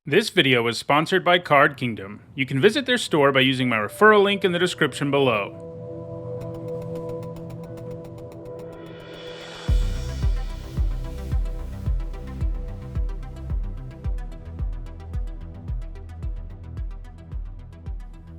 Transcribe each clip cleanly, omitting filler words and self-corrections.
This video is sponsored by Card Kingdom. You can visit their store by using my referral link in the description below.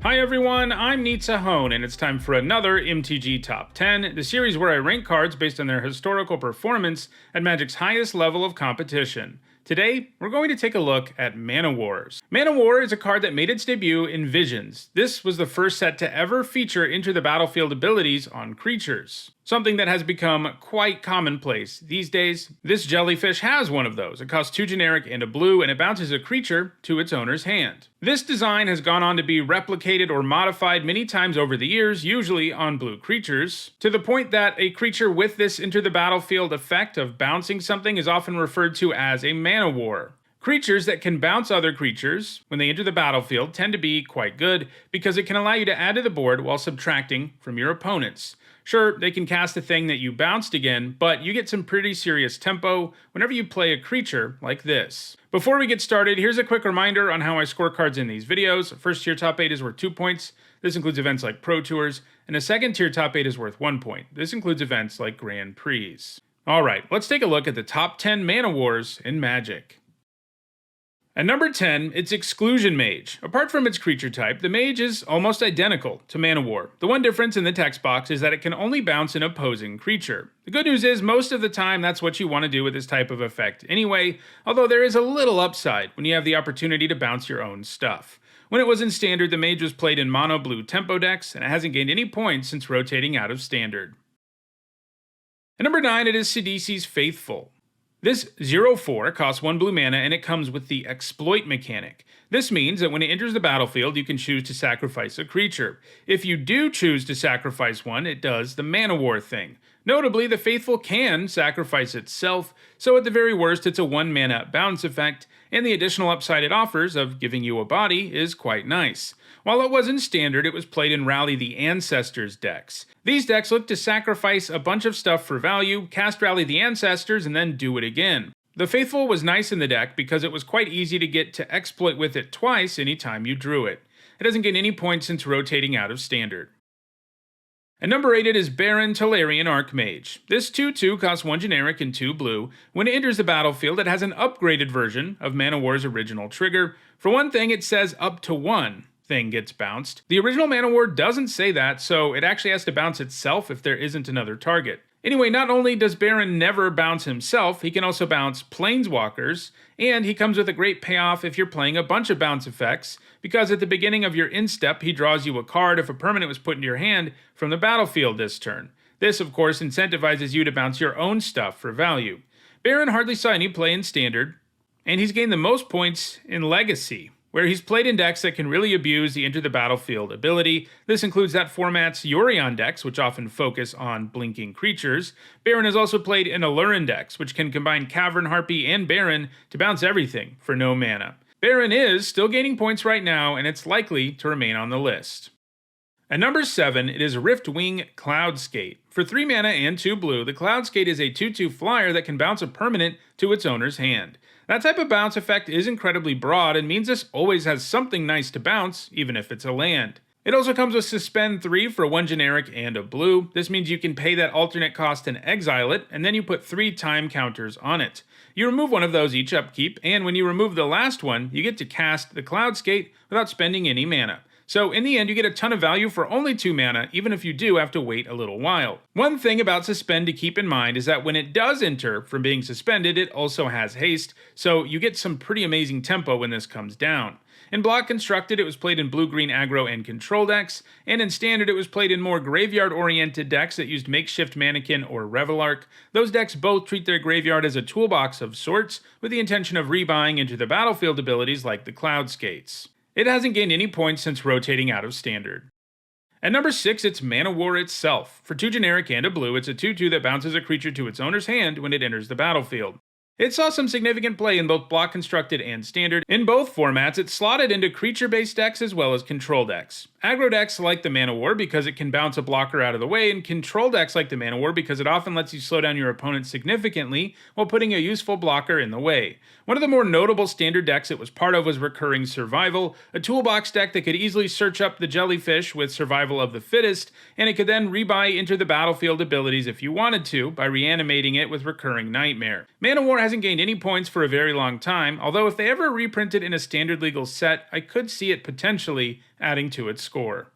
Hi everyone, I'm Nitsahone, and it's time for another MTG Top 10, the series where I rank cards based on their historical performance at Magic's highest level of competition. Today, we're going to take a look at Manowars. Manowar is a card that made its debut in Visions. This was the first set to ever feature Enter the Battlefield abilities on creatures, something that has become quite commonplace these days. This jellyfish has one of those. It costs 2 generic and a blue, and it bounces a creature to its owner's hand. This design has gone on to be replicated or modified many times over the years, usually on blue creatures, to the point that a creature with this Enter the Battlefield effect of bouncing something is often referred to as a Manowar. Creatures that can bounce other creatures when they enter the battlefield tend to be quite good because it can allow you to add to the board while subtracting from your opponents. Sure, they can cast a thing that you bounced again, but you get some pretty serious tempo whenever you play a creature like this. Before we get started, here's a quick reminder on how I score cards in these videos. First tier top 8 is worth 2 points. This includes events like Pro Tours, and a second tier top 8 is worth 1 point. This includes events like Grand Prix. Alright, let's take a look at the top 10 Manowars in Magic. At number 10, it's Exclusion Mage. Apart from its creature type, the Mage is almost identical to Manowar. The one difference in the text box is that it can only bounce an opposing creature. The good news is, most of the time that's what you want to do with this type of effect anyway, although there is a little upside when you have the opportunity to bounce your own stuff. When it was in Standard, the Mage was played in mono blue tempo decks, and it hasn't gained any points since rotating out of Standard. At number 9, it is Sadis Faithful. This 0/4 costs 1 blue mana, and it comes with the Exploit mechanic. This means that when it enters the battlefield, you can choose to sacrifice a creature. If you do choose to sacrifice one, it does the Manowar thing. Notably, the Faithful can sacrifice itself, so at the very worst it's a 1 mana bounce effect, and the additional upside it offers of giving you a body is quite nice. While it was in Standard, it was played in Rally the Ancestors decks. These decks look to sacrifice a bunch of stuff for value, cast Rally the Ancestors, and then do it again. The Faithful was nice in the deck because it was quite easy to get to exploit with it twice anytime you drew it. It doesn't get any points since rotating out of Standard. At number 8, it is Brazen Borrower Archmage. This 2/2 costs 1 generic and 2 blue. When it enters the battlefield, it has an upgraded version of Manowar's original trigger. For one thing, it says up to 1 thing gets bounced. The original Manowar doesn't say that, so it actually has to bounce itself if there isn't another target. Anyway, not only does Baron never bounce himself, he can also bounce planeswalkers, and he comes with a great payoff if you're playing a bunch of bounce effects, because at the beginning of your instep, he draws you a card if a permanent was put into your hand from the battlefield this turn. This, of course, incentivizes you to bounce your own stuff for value. Baron hardly saw any play in Standard, and he's gained the most points in Legacy, where he's played in decks that can really abuse the Enter the Battlefield ability. This includes that format's Yorion decks, which often focus on blinking creatures. Baron is also played in Alurin decks, which can combine Cavern Harpy and Baron to bounce everything for no mana. Baron is still gaining points right now, and it's likely to remain on the list. At number 7, it is Riftwing Cloudskate. For 3 mana and 2 blue, the Cloudskate is a 2/2 flyer that can bounce a permanent to its owner's hand. That type of bounce effect is incredibly broad and means this always has something nice to bounce, even if it's a land. It also comes with Suspend 3 for 1 generic and a blue. This means you can pay that alternate cost and exile it, and then you put 3 time counters on it. You remove one of those each upkeep, and when you remove the last one, you get to cast the Cloudskate without spending any mana. So in the end, you get a ton of value for only 2 mana, even if you do have to wait a little while. One thing about Suspend to keep in mind is that when it does enter from being suspended, it also has haste, so you get some pretty amazing tempo when this comes down. In Block Constructed, it was played in blue-green aggro and control decks, and in Standard, it was played in more graveyard-oriented decks that used Makeshift Mannequin or Revelark. Those decks both treat their graveyard as a toolbox of sorts, with the intention of rebuying into the battlefield abilities like the Cloudskates. It hasn't gained any points since rotating out of Standard. At number 6, it's Manowar itself. For 2 generic and a blue, it's a 2/2 that bounces a creature to its owner's hand when it enters the battlefield. It saw some significant play in both Block Constructed and Standard. In both formats, it's slotted into creature-based decks as well as control decks. Aggro decks like the Manowar because it can bounce a blocker out of the way, and control decks like the Manowar because it often lets you slow down your opponent significantly while putting a useful blocker in the way. One of the more notable standard decks it was part of was Recurring Survival, a toolbox deck that could easily search up the jellyfish with Survival of the Fittest, and it could then rebuy Enter the Battlefield abilities if you wanted to by reanimating it with Recurring Nightmare. Manowar hasn't gained any points for a very long time, although if they ever reprint it in a standard legal set, I could see it potentially adding to its score.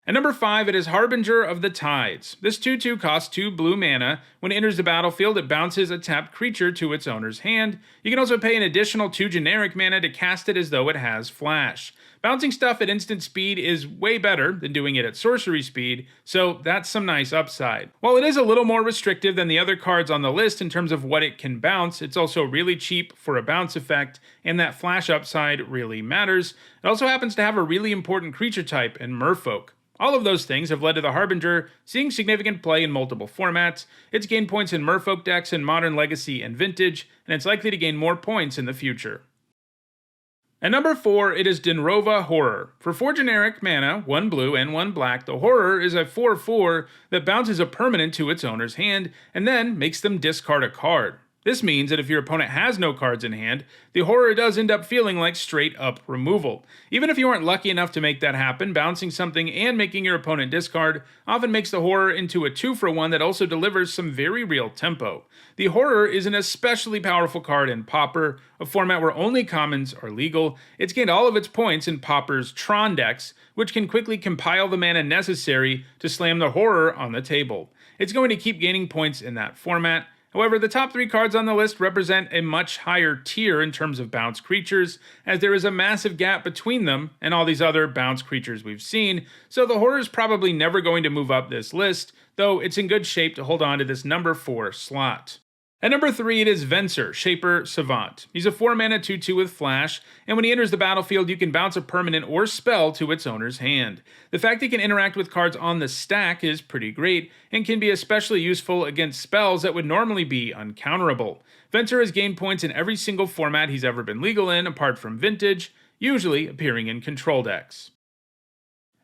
At number 5, it is Harbinger of the Tides. This 2/2 costs 2 blue mana. When it enters the battlefield, it bounces a tapped creature to its owner's hand. You can also pay an additional 2 generic mana to cast it as though it has flash. Bouncing stuff at instant speed is way better than doing it at sorcery speed, so that's some nice upside. While it is a little more restrictive than the other cards on the list in terms of what it can bounce, it's also really cheap for a bounce effect, and that flash upside really matters. It also happens to have a really important creature type in Merfolk. All of those things have led to the Harbinger seeing significant play in multiple formats. It's gained points in Merfolk decks in Modern, Legacy, and Vintage, and it's likely to gain more points in the future. At number 4, it is Dinrova Horror. For 4 generic mana, 1 blue and 1 black, the Horror is a 4/4 that bounces a permanent to its owner's hand, and then makes them discard a card. This means that if your opponent has no cards in hand, the Horror does end up feeling like straight up removal. Even if you aren't lucky enough to make that happen, bouncing something and making your opponent discard often makes the Horror into a 2-for-1 that also delivers some very real tempo. The Horror is an especially powerful card in Pauper, a format where only commons are legal. It's gained all of its points in Pauper's Tron decks, which can quickly compile the mana necessary to slam the Horror on the table. It's going to keep gaining points in that format. However, the top 3 cards on the list represent a much higher tier in terms of bounce creatures, as there is a massive gap between them and all these other bounce creatures we've seen, so the Horror is probably never going to move up this list, though it's in good shape to hold on to this number 4 slot. At number 3, it is Venser, Shaper Savant. He's a 4-mana 2/2 with flash, and when he enters the battlefield, you can bounce a permanent or spell to its owner's hand. The fact he can interact with cards on the stack is pretty great, and can be especially useful against spells that would normally be uncounterable. Venser has gained points in every single format he's ever been legal in, apart from Vintage, usually appearing in control decks.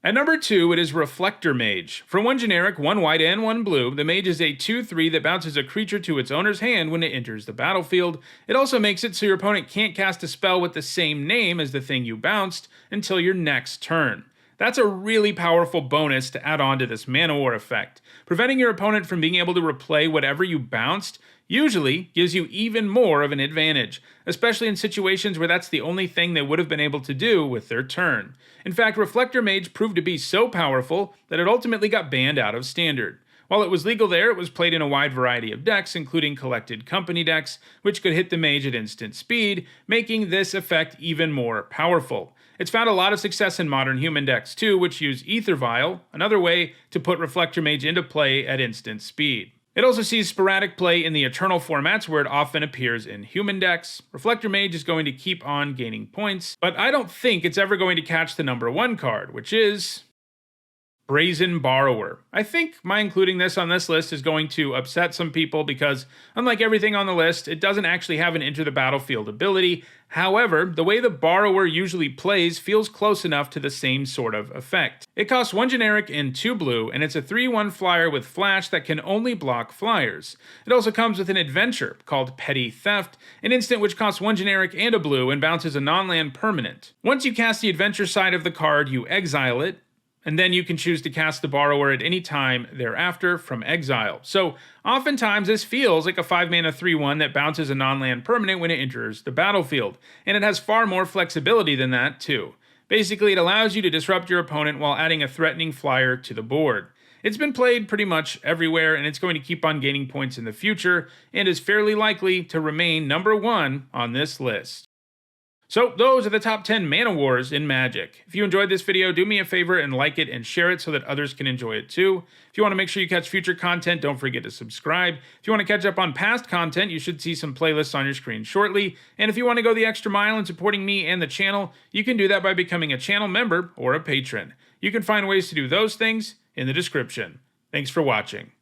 At number 2, it is Reflector Mage. For 1 generic, 1 white, and 1 blue, the Mage is a 2/3 that bounces a creature to its owner's hand when it enters the battlefield. It also makes it so your opponent can't cast a spell with the same name as the thing you bounced until your next turn. That's a really powerful bonus to add on to this Manowar effect. Preventing your opponent from being able to replay whatever you bounced usually gives you even more of an advantage, especially in situations where that's the only thing they would have been able to do with their turn. In fact, Reflector Mage proved to be so powerful that it ultimately got banned out of Standard. While it was legal there, it was played in a wide variety of decks, including Collected Company decks, which could hit the Mage at instant speed, making this effect even more powerful. It's found a lot of success in modern human decks too, which use Ether Vial, another way to put Reflector Mage into play at instant speed. It also sees sporadic play in the Eternal formats where it often appears in human decks. Reflector Mage is going to keep on gaining points, but I don't think it's ever going to catch the number 1 card, which is Brazen Borrower. I think my including this on this list is going to upset some people because, unlike everything on the list, it doesn't actually have an Enter the Battlefield ability. However, the way the Borrower usually plays feels close enough to the same sort of effect. It costs 1 generic and 2 blue, and it's a 3/1 flyer with flash that can only block flyers. It also comes with an adventure called Petty Theft, an instant which costs 1 generic and a blue and bounces a non-land permanent. Once you cast the adventure side of the card, you exile it, and then you can choose to cast the Borrower at any time thereafter from exile. So oftentimes this feels like a 5-mana 3/1 that bounces a non-land permanent when it enters the battlefield, and it has far more flexibility than that too. Basically, it allows you to disrupt your opponent while adding a threatening flyer to the board. It's been played pretty much everywhere, and it's going to keep on gaining points in the future, and is fairly likely to remain number 1 on this list. So those are the top 10 Mana Wars in Magic. If you enjoyed this video, do me a favor and like it and share it so that others can enjoy it too. If you want to make sure you catch future content, don't forget to subscribe. If you want to catch up on past content, you should see some playlists on your screen shortly. And if you want to go the extra mile in supporting me and the channel, you can do that by becoming a channel member or a patron. You can find ways to do those things in the description. Thanks for watching.